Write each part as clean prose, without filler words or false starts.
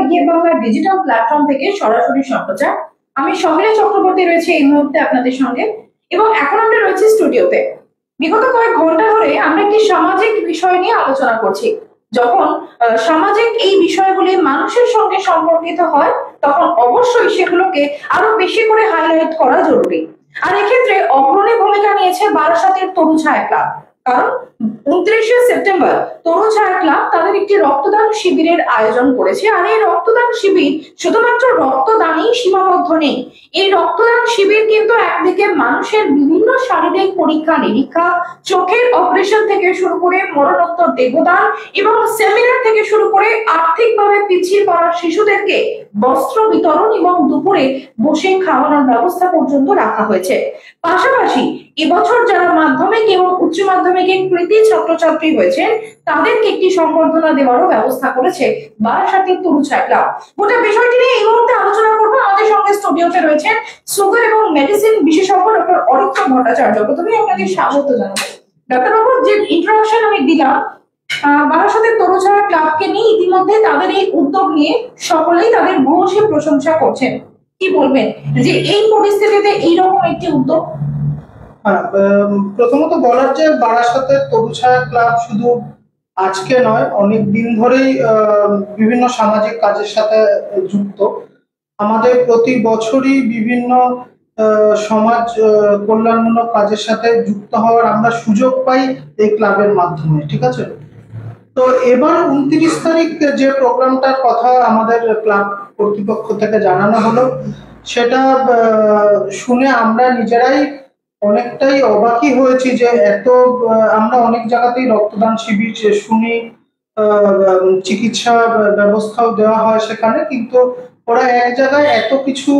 এগিয়ে Bangla digital platform থেকে সরাসরি সম্প্রচার। আমি সহিলা চক্রবর্তী রয়েছে এই মুহূর্তে আপনাদের সঙ্গে, এবং এখন আমরা রয়েছি স্টুডিওতে। বিগত কয়েক ঘন্টা ধরে আমরা একটি সামাজিক বিষয় নিয়ে আলোচনা করছি। যখন সামাজিক এই বিষয়গুলি মানুষের সঙ্গে সম্পর্কিত হয়, তখন অবশ্যই সেগুলোকে আরো বেশি করে হাইলাইট করা জরুরি। আর এক্ষেত্রে অগ্রণী ভূমিকা নিয়েছে বারাসাতের তরু ছায়া ক্লাব। কারণ 29শে সেপ্টেম্বর তরু ছায়া ক্লাব তাদের একটি রক্তদান শিবিরের আয়োজন করেছে। আর এই রক্তদান শিবির শুধুমাত্র রক্তদানেই সীমাবদ্ধ নেই। এই রক্তদান শিবির কিন্তু একদিকে মানুষের বিভিন্ন শারীরিক পরীক্ষা নিরীক্ষা, চোখের অপারেশন থেকে শুরু করে মরণোত্তর দেহদান এবং সেমিনার থেকে শুরু করে আর্থিকভাবে পিছিয়ে পড়া শিশুদেরকে বস্ত্র বিতরণ এবং দুপুরে বসে খাওয়ানোর ব্যবস্থা পর্যন্ত রাখা হয়েছে। পাশাপাশি এবছর যারা মাধ্যমিক এবং উচ্চ মাধ্যমিকে কৃতী ছাত্রছাত্রী হয়েছেন তাদেরকে একটি সংবর্ধনা দেওয়ারও ব্যবস্থা করেছে বারাসাতের তরু ছায়া ক্লাব। গোটা বিষয়টি নিয়ে এই মুহূর্তে আলোচনা করবো। আমাদের সঙ্গে স্টুডিওতে রয়েছেন সুগার এবং মেডিসিন বিশেষজ্ঞ ডক্টর অরিত্র ভট্টাচার্য। প্রথমে আপনাকে স্বাগত জানাবো। ডাক্তার বাবু, যে ইন্ট্রোডাকশন আমি দিলাম, বারাসাতের তরু ছায়া ক্লাবকে নিয়ে ইতিমধ্যে তাদের এই উদ্যোগ নিয়ে সকলেই তাদের ভূয়সী প্রশংসা করছেন। কি বলবেন যে এই পরিস্থিতিতে এইরকম একটি উদ্যোগ? প্রথমত বলার যে বারাসাতের তরু ছায়া ক্লাব শুধু আজকে নয়, অনেক দিন ধরেই বিভিন্ন সামাজিক কাজের সাথে যুক্ত। আমাদের প্রতি বছরই বিভিন্ন সমাজ কল্যাণমূলক কাজের সাথে যুক্ত হওয়ার আমরা সুযোগ পাই এই ক্লাবের মাধ্যমে, ঠিক আছে? তো এবার 29 তারিখ যে প্রোগ্রামটার কথা আমাদের ক্লাব কর্তৃপক্ষ থেকে জানানো হলো, সেটা শুনে আমরা নিজেরাই অনেকটাই অবাকই হয়েছি যে এত আমরা অনেক জায়গাতেই রক্তদান শিবির শুনি, চিকিৎসা ব্যবস্থাও দেওয়া হয় সেখানে, কিন্তু ওরা এক জায়গায় এত কিছু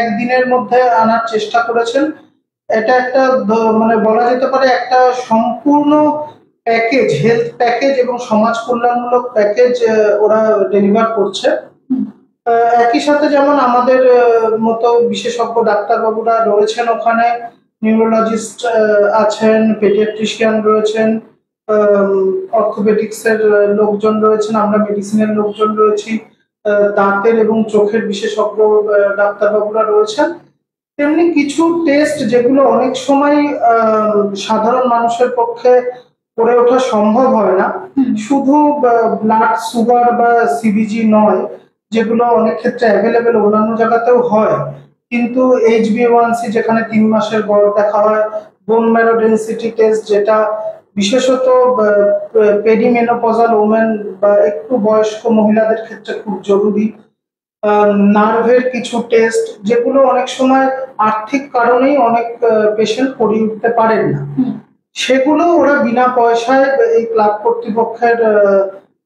একদিনের মধ্যে আনার চেষ্টা করেছেন। এটা একটা মানে বলা যেতে পারে একটা সম্পূর্ণ প্যাকেজ, হেলথ প্যাকেজ এবং সমাজ কল্যাণমূলক প্যাকেজ ওরা ডেলিভার করছে। একই সাথে যেমন আমাদের মতো বিশেষজ্ঞ ডাক্তারবাবুরা রয়েছেন ওখানে, নিউরোলজিস্ট আছেন, পেডিয়াট্রিশিয়ান রয়েছেন, অর্থোপেডিক্স এর লোকজন রয়েছেন, আমরা মেডিসিনের লোকজন রয়েছি, দাঁতের এবং চোখের বিশেষজ্ঞ ডাক্তারবাবুরা রয়েছেন। তেমনি কিছু টেস্ট যেগুলো অনেক সময় সাধারণ মানুষের পক্ষে করে ওঠা সম্ভব হয় না, শুধু ব্লাড সুগার বা সিবিজি নয়, যেগুলো অনেক ক্ষেত্রে অ্যাভেলেবেল অন্যান্য জায়গাতেও হয়, কিন্তু HbA1c যেখানে 3 মাসের গড় দেখা হয়, বোন ম্যারো ডেনসিটি টেস্ট যেটা বিশেষত পেরিমেনোপজাল ওমেন বা একটু বয়স্ক মহিলাদের ক্ষেত্রে খুব জরুরি, নার্ভের কিছু টেস্ট যেগুলো অনেক সময় আর্থিক কারণেই অনেক পেশেন্ট করিয়ে উঠতে পারেন না, সেগুলো ওরা বিনা পয়সায় এই ক্লাব কর্তৃপক্ষের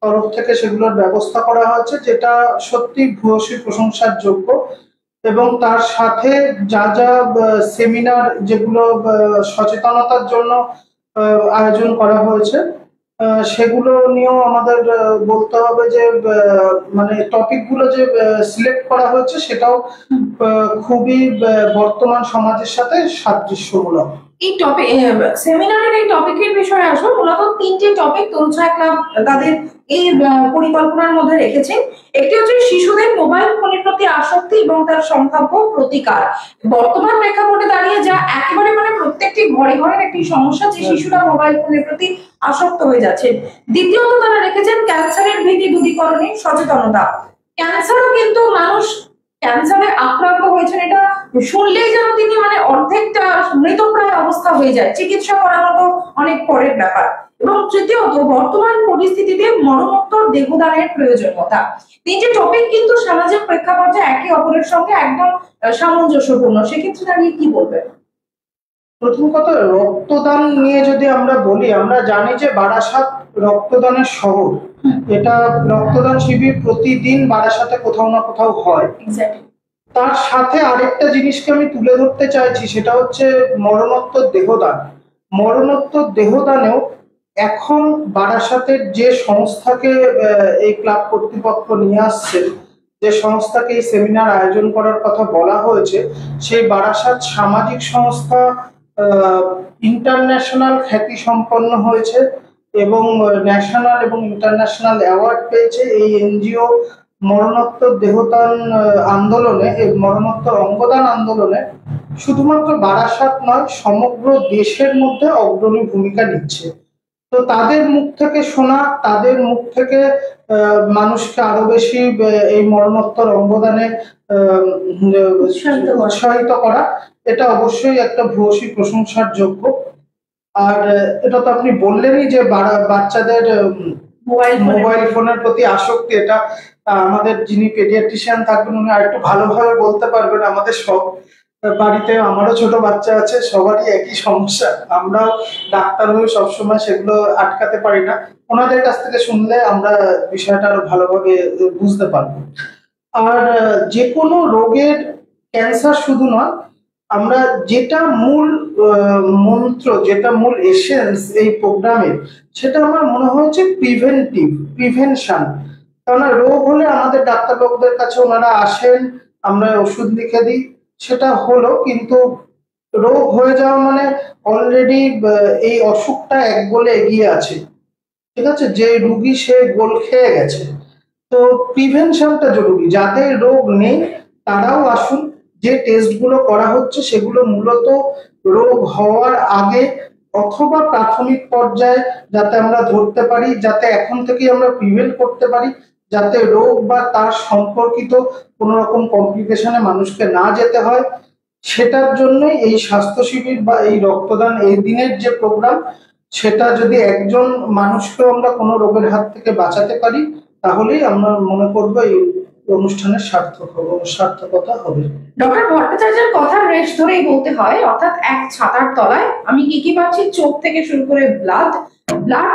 তরফ থেকে সেগুলোর ব্যবস্থা করা হয়েছে, যেটা সত্যি ভূয়সী প্রশংসার যোগ্য। এবং তার সাথে যা যা সেমিনার যেগুলো সচেতনতার জন্য আয়োজন করা হয়েছে, সেগুলো নিয়েও আমাদের বলতে হবে যে মানে টপিকগুলো যে সিলেক্ট করা হয়েছে সেটাও খুবই বর্তমান সমাজের সাথে সাদৃশ্যমূলক। এই টপিক সেমিনারের এই টপিকের বিষয়ে আসো। মূলত 3টে টপিক তরু ছায়া ক্লাব তাদের এই পরিকল্পনার মধ্যে রেখেছেন। একটি হচ্ছে শিশুদের মোবাইল ফোনের প্রতি আসক্তি এবং তার সম্ভাব্য প্রতিকার। বর্তমান প্রেক্ষাপটে দাঁড়িয়ে যা একেবারে মানে প্রত্যেকটি ঘরে ঘরের একটি সমস্যা যে শিশুরা মোবাইল ফোনের প্রতি আসক্ত হয়ে যাচ্ছে। দ্বিতীয়ত তারা রেখেছেন ক্যান্সারের ভীতি দূরীকরণে সচেতনতা। ক্যান্সারও কিন্তু মানুষ ক্যান্সারে আক্রান্ত হয়েছেন এটা শুনলেই যেন তিনি মানে অর্ধেকটা মৃতপ্রায় অবস্থা হয়ে যায়, চিকিৎসা করানো তো অনেক পরের ব্যাপার। এবং তৃতীয়ত বর্তমান পরিস্থিতিতে মরণোত্তর দেহদানের প্রয়োজনীয়তা। 3টে টপিক কিন্তু সামাজিক প্রেক্ষাপটে একে অপরের সঙ্গে একদম সামঞ্জস্যপূর্ণ। সেক্ষেত্রে দাঁড়িয়ে কি বলবেন? প্রথম কথা, রক্তদান নিয়ে যদি আমরা বলি, আমরা জানি যে বারাসাত রক্তদানের শহর। এটা রক্তদান শিবির প্রতিদিন বারাসাতে কোথাও না কোথাও হয়। তার সাথে আরেকটা জিনিসকে আমি তুলে ধরতে চাইছি, সেটা হচ্ছে মরণোত্তর দেহদান। মরণোত্তর দেহদানেও এখন বারাসাতের যে সংস্থাকে এই ক্লাব কর্তৃপক্ষ নিয়ে আসছেন, যে সংস্থাকে এই সেমিনার আয়োজন করার কথা বলা হয়েছে, সেই বারাসাত সামাজিক সংস্থা ইন্টারন্যাশনাল খ্যাতি সম্পন্ন হয়েছে এবং ন্যাশনাল এবং ইন্টারন্যাশনাল অ্যাওয়ার্ড পেয়েছে। এই এনজিও মরণোত্তর দেহদান আন্দোলনে, এই মরণোত্তর অঙ্গদান আন্দোলনে শুধুমাত্র বারাসাত নয়, সমগ্র দেশের মধ্যে অগ্রণী ভূমিকা নিচ্ছে। তো তাদের মুখ থেকে শোনা, তাদের মুখ থেকে মানুষকে আরো বেশি এই মরণোত্তর অঙ্গদানে উৎসাহিত করা, এটা অবশ্যই একটা ভূয়সী প্রশংসার যোগ্য। আর এটা তো আপনি বললেনই যে বাচ্চাদের মোবাইল ফোনের প্রতি আসক্তি, এটা আমাদের যিনি পেডিয়াট্রিশিয়ান থাকবেন উনি আরেকটু ভালোভাবে বলতে পারবেন। আমাদের সব বাড়িতে, আমারও ছোট বাচ্চা আছে, সবারই একই সমস্যা। আমরাও ডাক্তার হয়ে সবসময় সেগুলো আটকাতে পারি না। ওনাদের কাছ থেকে শুনলে আমরা বিষয়টা আরো ভালোভাবে বুঝতে পারবো। আর যে কোনো রোগের, ক্যান্সার শুধু নয়, আমরা যেটা মূল মন্ত্র, যেটা মূল এসেন্স এই প্রোগ্রামের, সেটা আমার মনে হয়েছে প্রিভেনশন। কারণ রোগ হলে আমাদের ডাক্তারবাবুদের কাছে ওনারা আসেন, আমরা ওষুধ লিখে দিই, সেটা হলো, কিন্তু রোগ হয়ে যাওয়া মানে অলরেডি এই অসুখটা এক গোলে এগিয়ে আছে, ঠিক আছে, যে রুগী সে গোল খেয়ে গেছে। তো প্রিভেনশনটা জরুরি। যাদের রোগ নেই তারাও আসুন। যে টেস্টগুলো করা হচ্ছে সেগুলো মূলত রোগ হওয়ার আগে অথবা প্রাথমিক পর্যায়ে যাতে আমরা ধরতে পারি, যাতে এখন থেকে আমরা প্রিভেন্ট করতে পারি, যাতে রোগ বা তার সম্পর্কিত কোনো রকম কমপ্লিকেশনে মানুষকে না যেতে হয়, সেটার জন্যই এই স্বাস্থ্য শিবির বা এই রক্তদান এই দিনের যে প্রোগ্রাম, সেটা যদি একজন মানুষকেও আমরা কোনো রোগের হাত থেকে বাঁচাতে পারি, তাহলেই আমরা মনে করবো এই অনুষ্ঠানের সার্থকতা হবে। ডক্টর ভট্টাচার্যের কথার রেশ ধরেই বলতে হয়, অর্থাৎ এক ছাতার তলায় আমি কি পাচ্ছি, চোখ থেকে শুরু করে ব্লাড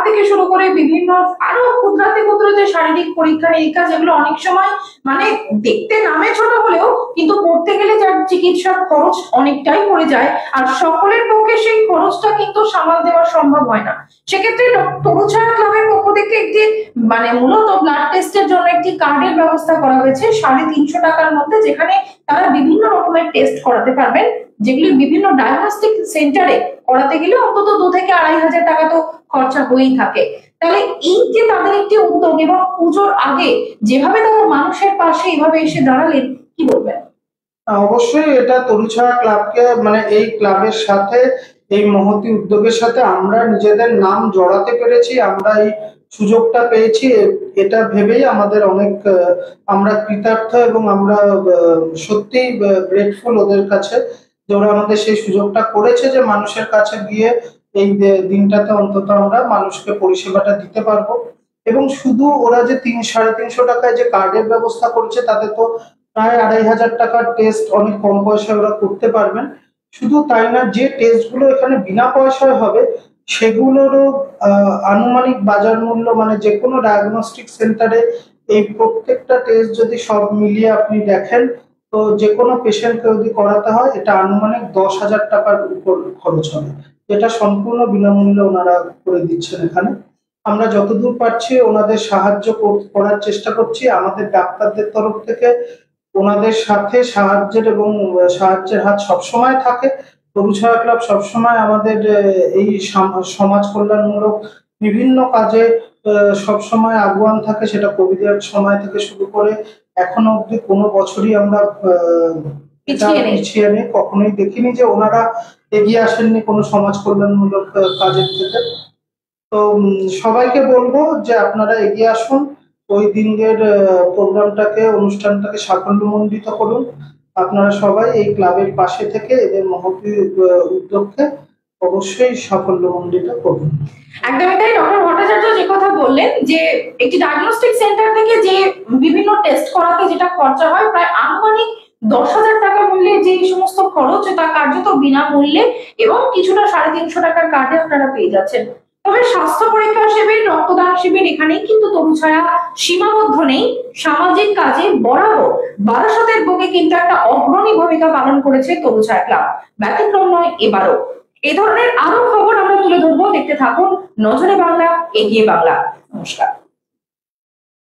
থেকে শুরু করে বিভিন্ন আরো ক্ষুদ্রাতি ক্ষুদ্র যে শারীরিক পরীক্ষা নিরীক্ষা, যেগুলো অনেক সময় মানে দেখতে নামে ছোট হলেও কিন্তু করতে গেলে যার চিকিৎসার খরচ অনেকটাই পড়ে যায়, আর সকলের পক্ষে সেই খরচটা কিন্তু সামাল দেওয়া সম্ভব হয় না। সেক্ষেত্রে তরুছায়া ক্লাবের পক্ষ থেকে একটি মানে মূলত ব্লাড টেস্টের জন্য একটি কার্ডের ব্যবস্থা করা হয়েছে 350 টাকার মধ্যে, যেখানে তারা বিভিন্ন রকমের টেস্ট করাতে পারবেন, যেগুলি বিভিন্ন ডায়াগনস্টিক সেন্টারে করাতে গেলে অন্তত 2 থেকে 2,500 টাকা তো খরচা হয়েই থাকে। তাহলে এই যে তাদের একটি উদ্যোগ, এবং পুজোর আগে যেভাবে তারা মানুষের পাশে এভাবে এসে দাঁড়ালেন, কি বলবেন? অবশ্যই এটা তরুছায়া ক্লাবকে, মানে এই ক্লাবের সাথে, এই মহতি উদ্যোগের সাথে আমরা নিজেদের নাম জড়াতে পেরেছি, আমরা এই সুযোগটা পেয়েছি, এটা ভেবেই আমাদের অনেক আমরা কৃতার্থ, এবং আমরা সত্যি গ্রেটফুল ওদের কাছে যে ওরা আমাদের সেই সুযোগটা করেছে, যে মানুষের কাছে গিয়ে এই দিনটাতে অন্তত আমরা মানুষকে পরিষেবাটা দিতে পারবো। এবং শুধু ওরা যে 350 টাকায় যে কার্ডের ব্যবস্থা করছে, তাতে তো প্রায় 2,500 টাকার টেস্ট অনেক কম পয়সায় ওরা করতে পারবেন। শুধু তাই না, যে টেস্টগুলো এখানে বিনা পয়সায় হবে সেগুলোরও আনুমানিক বাজার মূল্য, মানে যে কোনো ডায়াগনস্টিক সেন্টারে এই প্রত্যেকটা টেস্ট যদি সব মিলিয়ে আপনি দেখেন, তো যে কোনো পেশেন্টকে যদি করাতে হয় এটা আনুমানিক 10,000 টাকার উপর খরচ হবে, যেটা সম্পূর্ণ বিনামূল্যে ওনারা করে দিচ্ছেন এখানে। আমরা যতদূর পারছি ওনাদের সাহায্য করার চেষ্টা করছি। আমাদের ডাক্তারদের তরফ থেকে ওনাদের সাথে সাহায্যের হাত সবসময় থাকে। তরুছায়া ক্লাব সবসময় আমাদের এই সমাজ কল্যাণমূলক বিভিন্ন কাজে সবসময় আগুয়ান থাকে। সেটা কোভিডের সময় থেকে শুরু করে এখনো অব্দি কোনো বছরই আমরা পিছিয়ে নেই। কখনোই দেখিনি যে ওনারা এগিয়ে আসেননি কোনো সমাজ কল্যাণমূলক কাজের থেকে। তো সবাইকে বলবো যে আপনারা এগিয়ে আসুন, ওই দিনের প্রোগ্রামটাকে, অনুষ্ঠানটাকে সাফল্যমণ্ডিত করুন। আপনারা সবাই এই ক্লাবের পাশে থেকে এদের মহতী উদ্যোগকে অবশ্যই সাফল্যমণ্ডিত করুন। একদমই তাই। ডক্টর ভট্টাচার্য যে কথা বললেন যে একটি ডায়াগনস্টিক সেন্টার থেকে যে বিভিন্ন টেস্ট করাতে যেটা খরচা হয় প্রায় আনুমানিক 10,000 টাকা মূল্যে, যে সমস্ত খরচ তা কার্যত বিনামূল্যে এবং কিছুটা 350 টাকার কার্ডে আপনারা পেয়ে যাচ্ছেন। তবে স্বাস্থ্য পরীক্ষা শিবির, রক্তদান শিবির এখানেই কিন্তু তরুছায়া সীমাবদ্ধ নেই। সামাজিক কাজে বরাবর বারাসতের বুকে কিন্তু একটা অগ্রণী ভূমিকা পালন করেছে তরুছায়া ক্লাব, ব্যতিক্রম নয় এবারও। এই ধরনের আরো খবর আমরা তুলে ধরবো, দেখতে থাকুন নজরে বাংলা, এগিয়ে বাংলা। নমস্কার।